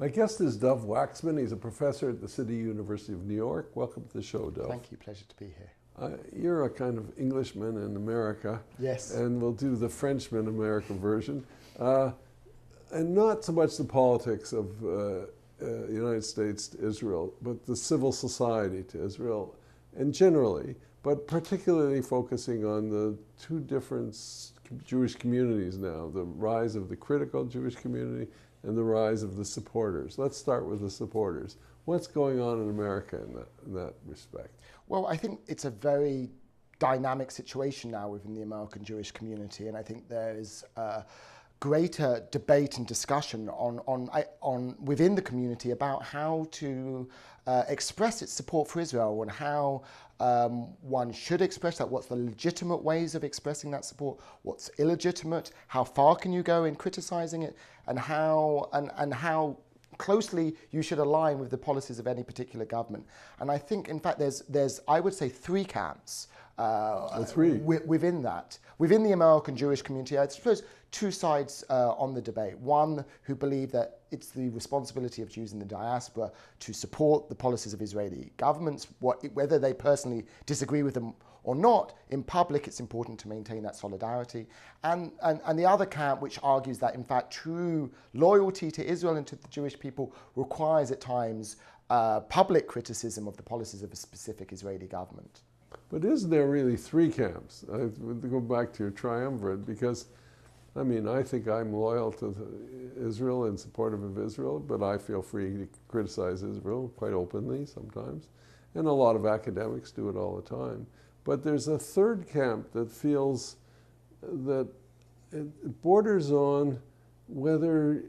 My guest is Dov Waxman. He's a professor at the City University of New York. Welcome to the show, Dov. Thank you. Pleasure to be here. You're a kind of Englishman in America. Yes. And we'll do the Frenchman American version. And not so much the politics of the United States to Israel, but the civil society to Israel, and generally, but particularly focusing on the two different Jewish communities now, the rise of the critical Jewish community and the rise of the supporters. Let's start with the supporters. What's going on in America in that respect? Well, I think it's a very dynamic situation now within the American Jewish community, and I think there is greater debate and discussion on within the community about how to express its support for Israel and how one should express that, what's the legitimate ways of expressing that support, what's illegitimate, how far can you go in criticizing it, and how closely you should align with the policies of any particular government. And I think, in fact, there's I would say three camps within that. Within the American Jewish community, I suppose two sides on the debate. One who believe that it's the responsibility of Jews in the diaspora to support the policies of Israeli governments, whether they personally disagree with them or not. In public, it's important to maintain that solidarity. And the other camp, which argues that, in fact, true loyalty to Israel and to the Jewish people requires at times public criticism of the policies of a specific Israeli government. But is there really three camps? I would go back to your triumvirate, because I mean, I think I'm loyal to Israel and supportive of Israel, but I feel free to criticize Israel quite openly sometimes. And a lot of academics do it all the time. But there's a third camp that feels that it borders on whether,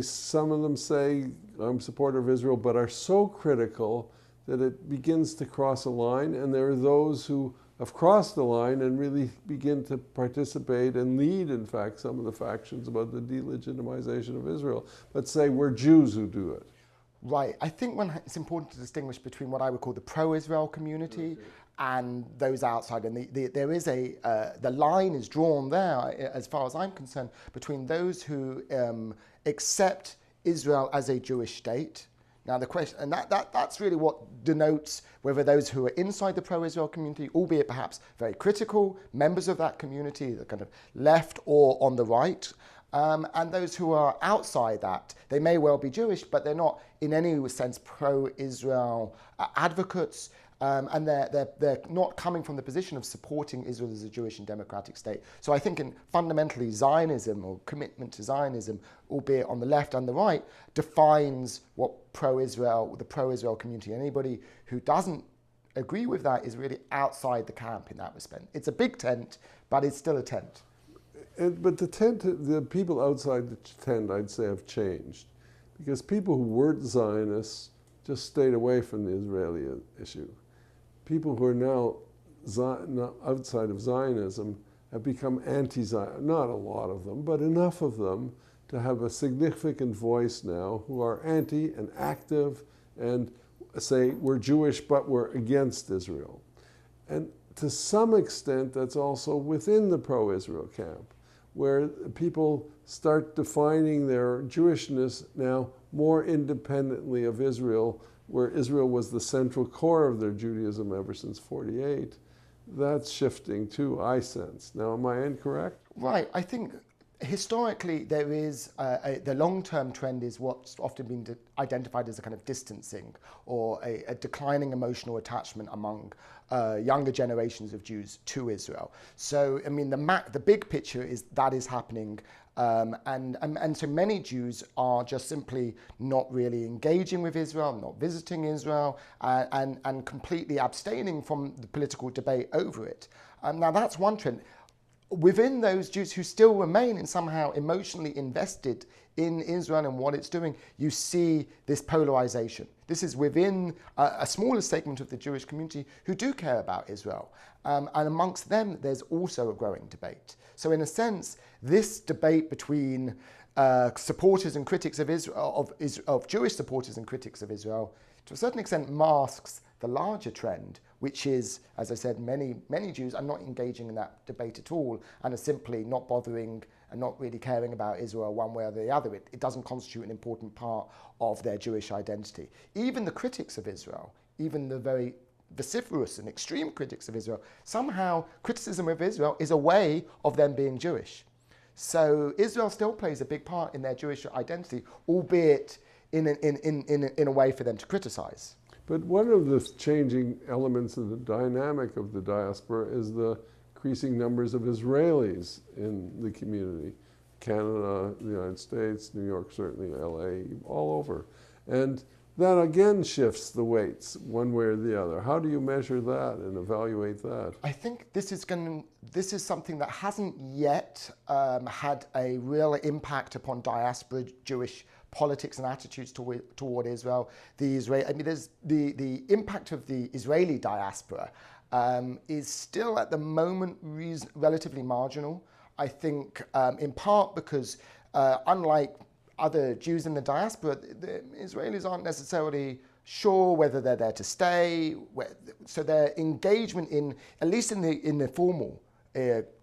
some of them say, I'm supporter of Israel, but are so critical that it begins to cross a line. And there are those who have crossed the line and really begin to participate and lead, in fact, some of the factions about the delegitimization of Israel, but say we're Jews who do it. Right. I think it's important to distinguish between what I would call the pro-Israel community and those outside. And there is the line is drawn there, as far as I'm concerned, between those who accept Israel as a Jewish state. Now the question, and that's really what denotes whether those who are inside the pro-Israel community, albeit perhaps very critical members of that community, the kind of left or on the right, and those who are outside that, they may well be Jewish, but they're not in any sense pro-Israel advocates, and they're not coming from the position of supporting Israel as a Jewish and democratic state. So I think fundamentally Zionism, or commitment to Zionism, albeit on the left and the right, defines what the pro-Israel community. Anybody who doesn't agree with that is really outside the camp in that respect. It's a big tent, but it's still a tent. But the people outside the tent, I'd say, have changed, because people who weren't Zionists just stayed away from the Israeli issue. People who are now outside of Zionism have become anti-Zion, not a lot of them, but enough of them to have a significant voice now, who are anti and active and say we're Jewish but we're against Israel. And to some extent that's also within the pro-Israel camp, where people start defining their Jewishness now more independently of Israel, where Israel was the central core of their Judaism ever since 48. That's shifting too, I sense. Now, am I incorrect? Right. I think historically there is the long-term trend is what's often been identified as a kind of distancing or a declining emotional attachment among younger generations of Jews to Israel. So, I mean, the big picture is that is happening. And so many Jews are just simply not really engaging with Israel, not visiting Israel, and completely abstaining from the political debate over it. Now that's one trend. Within those Jews who still remain and somehow emotionally invested in Israel and what it's doing, you see this polarization. This is within a smaller segment of the Jewish community who do care about Israel. And amongst them, there's also a growing debate. So in a sense, this debate between supporters and critics of Israel, of Jewish supporters and critics of Israel, to a certain extent masks the larger trend, which is, as I said, many Jews are not engaging in that debate at all and are simply not bothering and not really caring about Israel one way or the other. It doesn't constitute an important part of their Jewish identity. Even the critics of Israel, even the very vociferous and extreme critics of Israel, somehow criticism of Israel is a way of them being Jewish. So Israel still plays a big part in their Jewish identity, albeit in a way for them to criticize. But one of the changing elements of the dynamic of the diaspora is the increasing numbers of Israelis in the community. Canada, the United States, New York, certainly LA, all over. And that again shifts the weights one way or the other. How do you measure that and evaluate that? I think this is something that hasn't yet had a real impact upon diaspora Jewish politics and attitudes toward Israel. There's the impact of the Israeli diaspora is still at the moment relatively marginal. I think in part because unlike other Jews in the diaspora, the Israelis aren't necessarily sure whether they're there to stay. So their engagement at least in the formal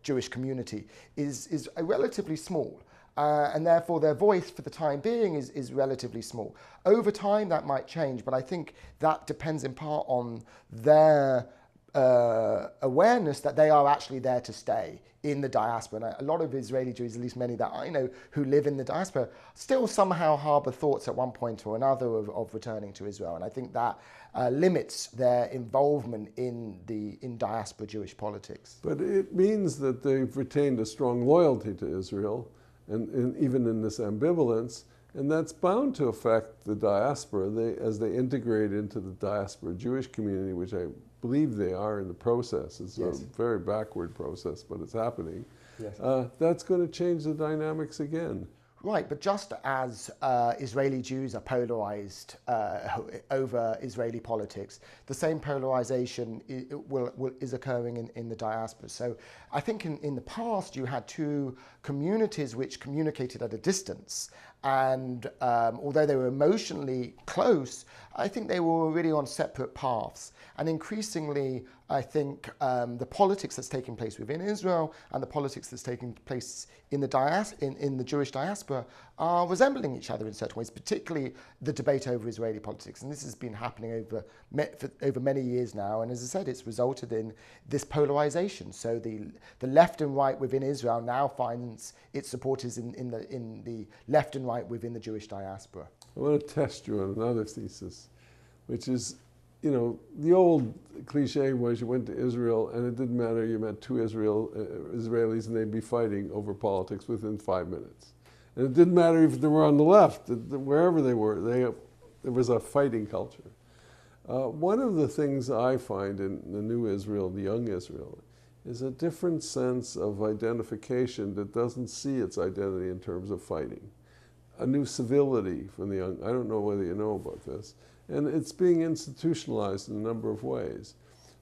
Jewish community is relatively small. And therefore their voice for the time being is relatively small. Over time that might change, but I think that depends in part on their awareness that they are actually there to stay in the diaspora. And a lot of Israeli Jews, at least many that I know who live in the diaspora, still somehow harbor thoughts at one point or another of returning to Israel. And I think that limits their involvement in diaspora Jewish politics. But it means that they've retained a strong loyalty to Israel, and even in this ambivalence, and that's bound to affect the diaspora as they integrate into the diaspora Jewish community, which I believe they are in the process. It's Yes. a very backward process, but it's happening. Yes. That's going to change the dynamics again. Right, but just as Israeli Jews are polarized over Israeli politics, the same polarization is occurring in the diaspora. So I think in the past you had two communities which communicated at a distance, and although they were emotionally close, I think they were really on separate paths. And increasingly, I think the politics that's taking place within Israel and the politics that's taking place in the Jewish diaspora are resembling each other in certain ways, particularly the debate over Israeli politics. And this has been happening over many years now. And as I said, it's resulted in this polarization. So the left and right within Israel now finds its supporters in the left and right within the Jewish diaspora. I want to test you on another thesis, which is, you know, the old cliche was you went to Israel and it didn't matter, you met two Israelis and they'd be fighting over politics within 5 minutes. And it didn't matter if they were on the left, wherever they were, there was a fighting culture. One of the things I find in the new Israel, the young Israel, is a different sense of identification that doesn't see its identity in terms of fighting. A new civility from the young. I don't know whether you know about this. And it's being institutionalized in a number of ways.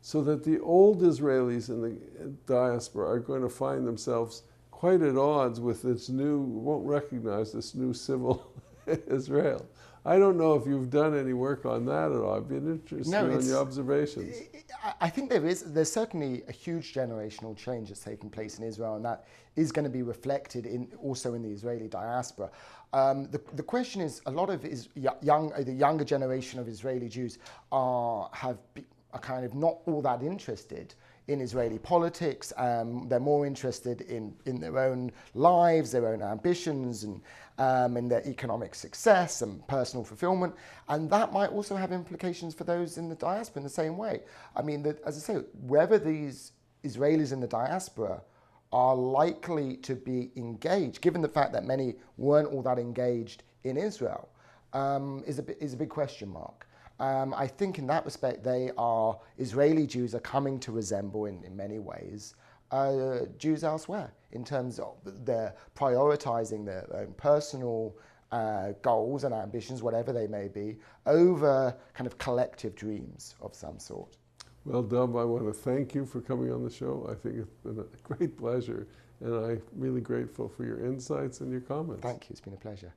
So that the old Israelis in the diaspora are going to find themselves quite at odds with this new, won't recognize this new civil Israel. I don't know if you've done any work on that at all. I'd be interested in your observations. I think there's certainly a huge generational change that's taking place in Israel, and that is going to be reflected also in the Israeli diaspora. The question is, a lot of the younger generation of Israeli Jews are kind of not all that interested in Israeli politics. They're more interested in their own lives, their own ambitions, and in their economic success and personal fulfillment. And that might also have implications for those in the diaspora in the same way. I mean, as I say, whether these Israelis in the diaspora are likely to be engaged, given the fact that many weren't all that engaged in Israel, is a big question mark. I think in that respect, Israeli Jews are coming to resemble in many ways Jews elsewhere in terms of their prioritizing their own personal goals and ambitions, whatever they may be, over kind of collective dreams of some sort. Well, Dov, I want to thank you for coming on the show. I think it's been a great pleasure, and I'm really grateful for your insights and your comments. Thank you. It's been a pleasure.